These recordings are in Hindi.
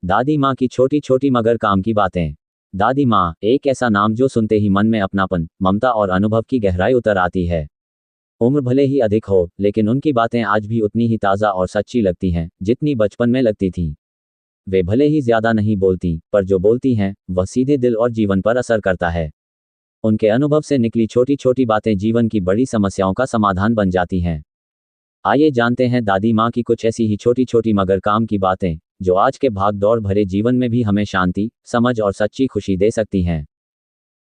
दादी माँ की छोटी छोटी मगर काम की बातें। दादी माँ एक ऐसा नाम जो सुनते ही मन में अपनापन, ममता और अनुभव की गहराई उतर आती है। उम्र भले ही अधिक हो, लेकिन उनकी बातें आज भी उतनी ही ताज़ा और सच्ची लगती हैं जितनी बचपन में लगती थीं। वे भले ही ज्यादा नहीं बोलती, पर जो बोलती हैं वह सीधे दिल और जीवन पर असर करता है। उनके अनुभव से निकली छोटी छोटी बातें जीवन की बड़ी समस्याओं का समाधान बन जाती हैं। आइए जानते हैं दादी माँ की कुछ ऐसी ही छोटी छोटी मगर काम की बातें जो आज के भाग दौड़ भरे जीवन में भी हमें शांति, समझ और सच्ची खुशी दे सकती हैं।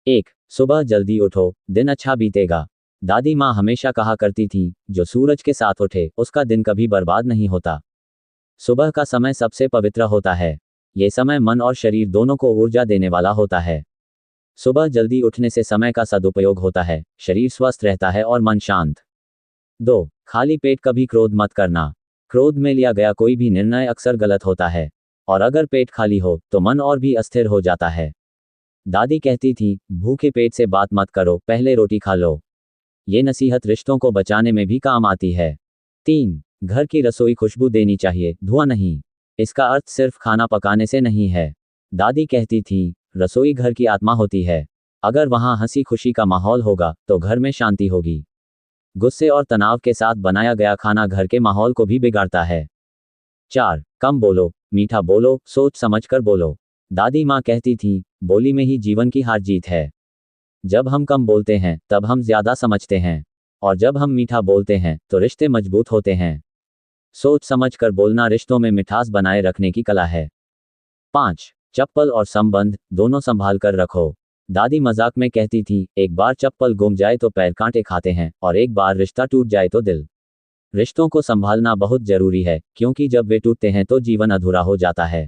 1. सुबह जल्दी उठो, दिन अच्छा बीतेगा। दादी माँ हमेशा कहा करती थी, जो सूरज के साथ उठे उसका दिन कभी बर्बाद नहीं होता। सुबह का समय सबसे पवित्र होता है। ये समय मन और शरीर दोनों को ऊर्जा देने वाला होता है। सुबह जल्दी उठने से समय का सदुपयोग होता है, शरीर स्वस्थ रहता है और मन शांत। 2. खाली पेट कभी क्रोध मत करना। क्रोध में लिया गया कोई भी निर्णय अक्सर गलत होता है, और अगर पेट खाली हो तो मन और भी अस्थिर हो जाता है। दादी कहती थी, भूखे पेट से बात मत करो, पहले रोटी खा लो। ये नसीहत रिश्तों को बचाने में भी काम आती है। 3. घर की रसोई खुशबू देनी चाहिए, धुआं नहीं। इसका अर्थ सिर्फ खाना पकाने से नहीं है। दादी कहती थी, रसोई घर की आत्मा होती है। अगर वहाँ हंसी खुशी का माहौल होगा तो घर में शांति होगी। गुस्से और तनाव के साथ बनाया गया खाना घर के माहौल को भी बिगाड़ता है। 4. कम बोलो, मीठा बोलो, सोच समझकर बोलो। दादी माँ कहती थी, बोली में ही जीवन की हार जीत है। जब हम कम बोलते हैं तब हम ज्यादा समझते हैं, और जब हम मीठा बोलते हैं तो रिश्ते मजबूत होते हैं। सोच समझकर बोलना रिश्तों में मिठास बनाए रखने की कला है। 5. चप्पल और संबंध दोनों संभाल कर रखो। दादी मजाक में कहती थी, एक बार चप्पल गुम जाए तो पैर कांटे खाते हैं, और एक बार रिश्ता टूट जाए तो दिल। रिश्तों को संभालना बहुत जरूरी है, क्योंकि जब वे टूटते हैं तो जीवन अधूरा हो जाता है।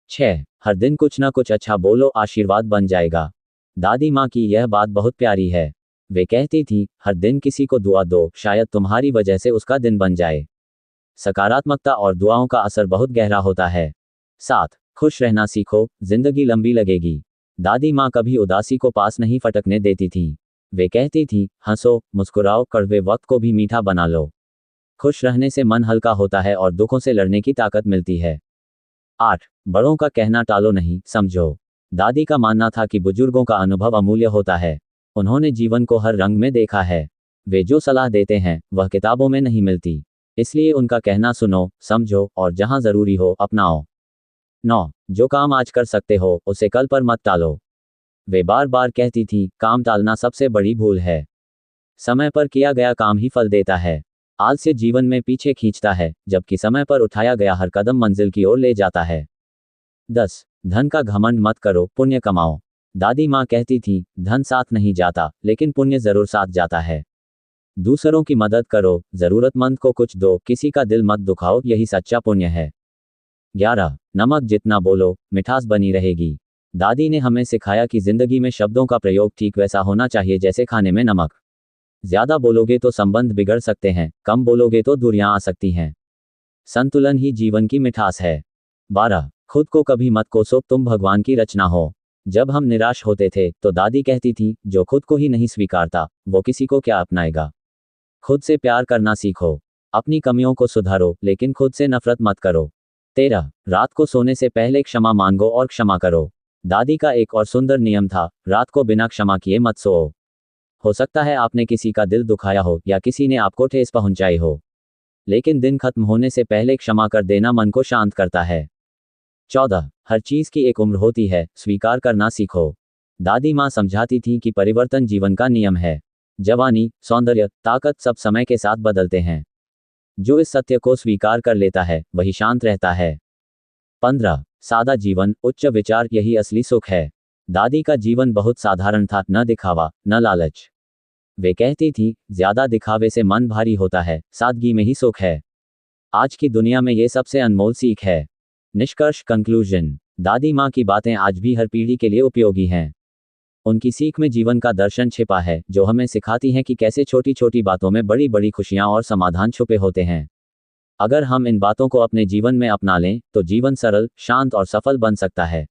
6. हर दिन कुछ ना कुछ अच्छा बोलो, आशीर्वाद बन जाएगा। दादी माँ की यह बात बहुत प्यारी है। वे कहती थी, हर दिन किसी को दुआ दो, शायद तुम्हारी वजह से उसका दिन बन जाए। सकारात्मकता और दुआओं का असर बहुत गहरा होता है। 7. खुश रहना सीखो, जिंदगी लंबी लगेगी। दादी माँ कभी उदासी को पास नहीं फटकने देती थी। वे कहती थी, हंसो, मुस्कुराओ, कड़वे वक्त को भी मीठा बना लो। खुश रहने से मन हल्का होता है और दुखों से लड़ने की ताकत मिलती है। 8. बड़ों का कहना टालो नहीं, समझो। दादी का मानना था कि बुजुर्गों का अनुभव अमूल्य होता है। उन्होंने जीवन को हर रंग में देखा है। वे जो सलाह देते हैं वह किताबों में नहीं मिलती, इसलिए उनका कहना सुनो, समझो और जहां जरूरी हो अपनाओ। 9. जो काम आज कर सकते हो उसे कल पर मत टालो। वे बार बार कहती थी, काम टालना सबसे बड़ी भूल है। समय पर किया गया काम ही फल देता है। आलस्य जीवन में पीछे खींचता है, जबकि समय पर उठाया गया हर कदम मंजिल की ओर ले जाता है। 10. धन का घमंड मत करो, पुण्य कमाओ। दादी माँ कहती थी, धन साथ नहीं जाता, लेकिन पुण्य जरूर साथ जाता है। दूसरों की मदद करो, जरूरतमंद को कुछ दो, किसी का दिल मत दुखाओ, यही सच्चा पुण्य है। 11. नमक जितना बोलो, मिठास बनी रहेगी। दादी ने हमें सिखाया कि जिंदगी में शब्दों का प्रयोग ठीक वैसा होना चाहिए जैसे खाने में नमक। ज्यादा बोलोगे तो संबंध बिगड़ सकते हैं, कम बोलोगे तो दूरियां आ सकती हैं। संतुलन ही जीवन की मिठास है। 12. खुद को कभी मत कोसो, तुम भगवान की रचना हो। जब हम निराश होते थे तो दादी कहती थी, जो खुद को ही नहीं स्वीकारता वो किसी को क्या अपनाएगा। खुद से प्यार करना सीखो। अपनी कमियों को सुधारो, लेकिन खुद से नफरत मत करो। 13. रात को सोने से पहले क्षमा मांगो और क्षमा करो। दादी का एक और सुंदर नियम था, रात को बिना क्षमा किए मत सोओ। हो सकता है आपने किसी का दिल दुखाया हो या किसी ने आपको ठेस पहुंचाई हो, लेकिन दिन खत्म होने से पहले क्षमा कर देना मन को शांत करता है। 14. हर चीज की एक उम्र होती है, स्वीकार करना सीखो। दादी माँ समझाती थी कि परिवर्तन जीवन का नियम है। जवानी, सौंदर्य, ताकत सब समय के साथ बदलते हैं। जो इस सत्य को स्वीकार कर लेता है वही शांत रहता है। 15. सादा जीवन, उच्च विचार, यही असली सुख है। दादी का जीवन बहुत साधारण था, न दिखावा न लालच। वे कहती थी, ज्यादा दिखावे से मन भारी होता है, सादगी में ही सुख है। आज की दुनिया में ये सबसे अनमोल सीख है। निष्कर्ष, कंक्लूजन, दादी माँ की बातें आज भी हर पीढ़ी के लिए उपयोगी हैं। उनकी सीख में जीवन का दर्शन छिपा है, जो हमें सिखाती हैं कि कैसे छोटी छोटी बातों में बड़ी बड़ी खुशियां और समाधान छुपे होते हैं। अगर हम इन बातों को अपने जीवन में अपना लें तो जीवन सरल, शांत और सफल बन सकता है।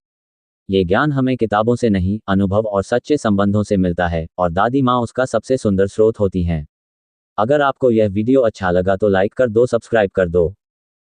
ये ज्ञान हमें किताबों से नहीं, अनुभव और सच्चे संबंधों से मिलता है, और दादी माँ उसका सबसे सुंदर स्रोत होती हैं। अगर आपको यह वीडियो अच्छा लगा तो लाइक कर दो, सब्सक्राइब कर दो।